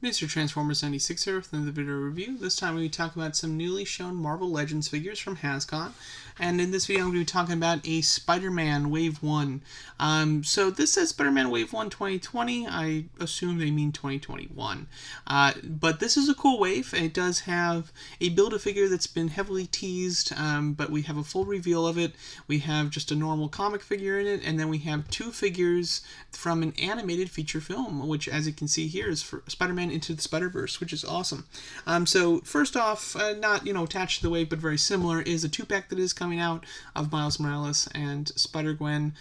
Mr. Transformers 96 here with another video review. This time we talk about some newly shown Marvel Legends figures from Hasbro. And in this video I'm going to be talking about a Spider-Man Wave 1. So this says Spider-Man Wave 1 2020. I assume they mean 2021. But this is a cool wave. It does have a Build-A-Figure that's been heavily teased, but we have a full reveal of it. We have just a normal comic figure in it, and then we have two figures from an animated feature film, which as you can see here is for Spider-Man Into the Spiderverse, which is awesome. So first off, not attached to the wave, but very similar, is a 2-pack that is coming out of Miles Morales and Spider-Gwen.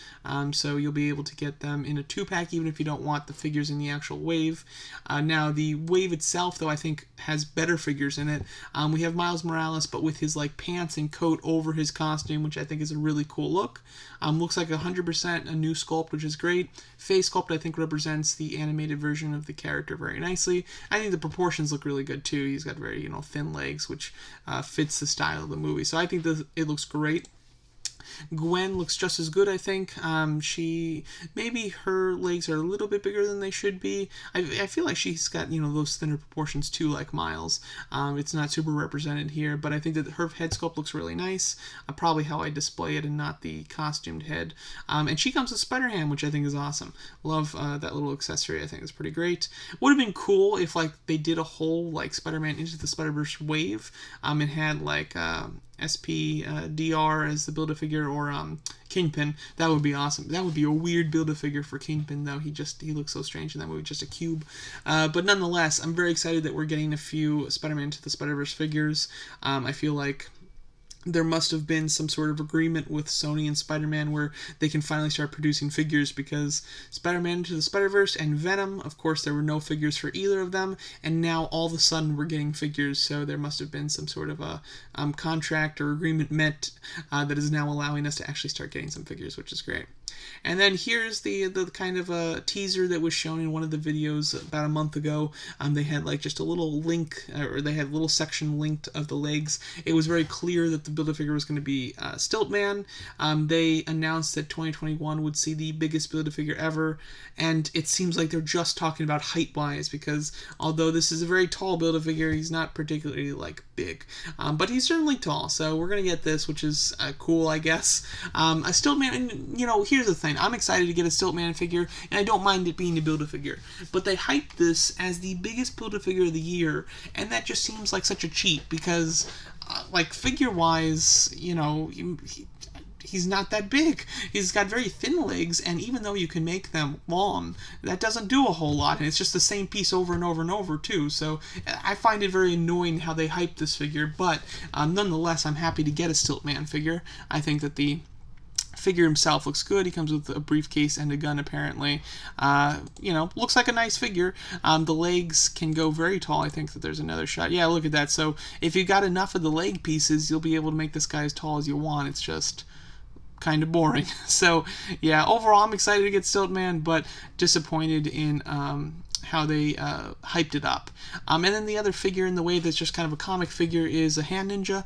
So you'll be able to get them in a 2-pack even if you don't want the figures in the actual wave. Now the wave itself, though, I think has better figures in it. We have Miles Morales, but with his pants and coat over his costume, which I think is a really cool look. Looks like 100% a new sculpt, which is great. Face sculpt, I think, represents the animated version of the character very nicely. I think the proportions look really good too. He's got very thin legs, which fits the style of the movie. So I think it looks great. Gwen looks just as good, I think. Maybe her legs are a little bit bigger than they should be. I feel like she's got, those thinner proportions too, like Miles. It's not super represented here, but I think that her head sculpt looks really nice. Probably how I display it and not the costumed head. And she comes with Spider-Ham, which I think is awesome. Love that little accessory. I think is pretty great. Would have been cool if they did a whole Spider-Man Into the Spider-Verse wave and had SPDR as the Build-A-Figure or Kingpin. That would be awesome. That would be a weird Build-A-Figure for Kingpin, though. He looks so strange in that movie, just a cube. But nonetheless, I'm very excited that we're getting a few Spider-Man Into the Spider-Verse figures. I feel like there must have been some sort of agreement with Sony and Spider-Man where they can finally start producing figures, because Spider-Man Into the Spider-Verse and Venom, of course, there were no figures for either of them, and now all of a sudden we're getting figures, so there must have been some sort of a contract or agreement met that is now allowing us to actually start getting some figures, which is great. And then here's the kind of a teaser that was shown in one of the videos about a month ago. They had just a little link, or they had a little section linked of the legs. It was very clear that the Build-A-Figure was going to be Stilt-Man. They announced that 2021 would see the biggest Build-A-Figure ever, and it seems like they're just talking about height-wise, because although this is a very tall Build-A-Figure, he's not particularly big. But he's certainly tall, so we're going to get this, which is cool, I guess. A Stilt-Man, and here's the thing. I'm excited to get a Stilt-Man figure, and I don't mind it being a Build-A-Figure. But they hyped this as the biggest Build-A-Figure of the year, and that just seems like such a cheat, because, figure-wise, he's not that big. He's got very thin legs, and even though you can make them long, that doesn't do a whole lot, and it's just the same piece over and over and over, too. So I find it very annoying how they hype this figure, but nonetheless, I'm happy to get a Stilt-Man figure. I think that the figure himself looks good. He comes with a briefcase and a gun, apparently. Looks like a nice figure. The legs can go very tall. I think that there's another shot. Yeah, look at that. So if you got enough of the leg pieces, you'll be able to make this guy as tall as you want. It's just kind of boring. So yeah, overall I'm excited to get Stilt-Man, but disappointed in how they hyped it up. And then the other figure in the wave that's just kind of a comic figure is a Hand Ninja,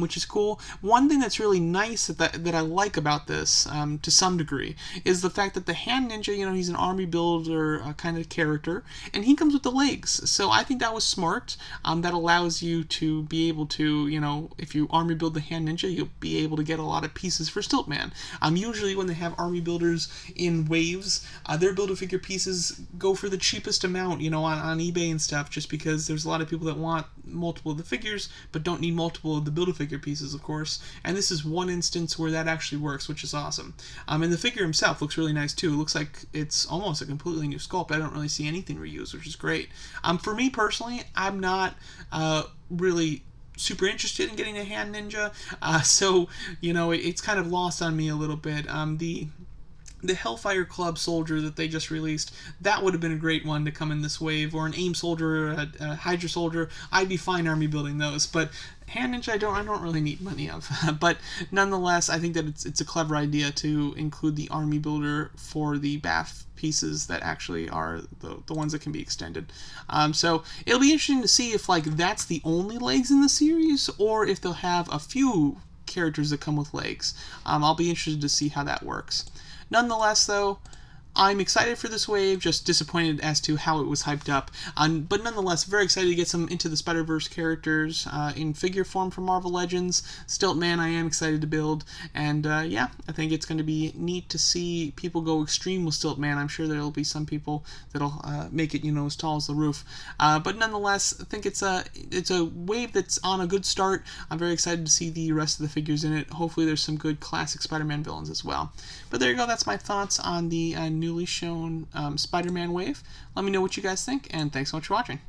which is cool. One thing that's really nice that I like about this, to some degree, is the fact that the Hand Ninja, he's an army builder kind of character, and he comes with the legs. So I think that was smart. That allows you to be able to, if you army build the Hand Ninja, you'll be able to get a lot of pieces for Stilt-Man. Usually when they have army builders in waves, their Build-A-Figure pieces go for the cheapest amount, on eBay and stuff, just because there's a lot of people that want multiple of the figures, but don't need multiple of the Build-A-Figure pieces, of course. And this is one instance where that actually works, which is awesome. And the figure himself looks really nice, too. It looks like it's almost a completely new sculpt. I don't really see anything reused, which is great. For me, personally, I'm not really super interested in getting a Hand Ninja, so, it's kind of lost on me a little bit. The Hellfire Club soldier that they just released, that would have been a great one to come in this wave, or an AIM soldier, or a Hydra soldier. I'd be fine army building those, but Hand Ninja I don't really need money of. But nonetheless, I think that it's a clever idea to include the army builder for the BAF pieces that actually are the ones that can be extended. So it'll be interesting to see if that's the only legs in the series, or if they'll have a few characters that come with legs. I'll be interested to see how that works. Nonetheless, though, I'm excited for this wave, just disappointed as to how it was hyped up. But nonetheless, very excited to get some Into the Spider-Verse characters in figure form from Marvel Legends. Stilt-Man I am excited to build, and yeah, I think it's going to be neat to see people go extreme with Stilt-Man. I'm sure there'll be some people that'll make it, as tall as the roof. But nonetheless, I think it's a wave that's on a good start. I'm very excited to see the rest of the figures in it. Hopefully there's some good classic Spider-Man villains as well. But there you go, that's my thoughts on the newly shown Spider-Man wave. Let me know what you guys think, and thanks so much for watching.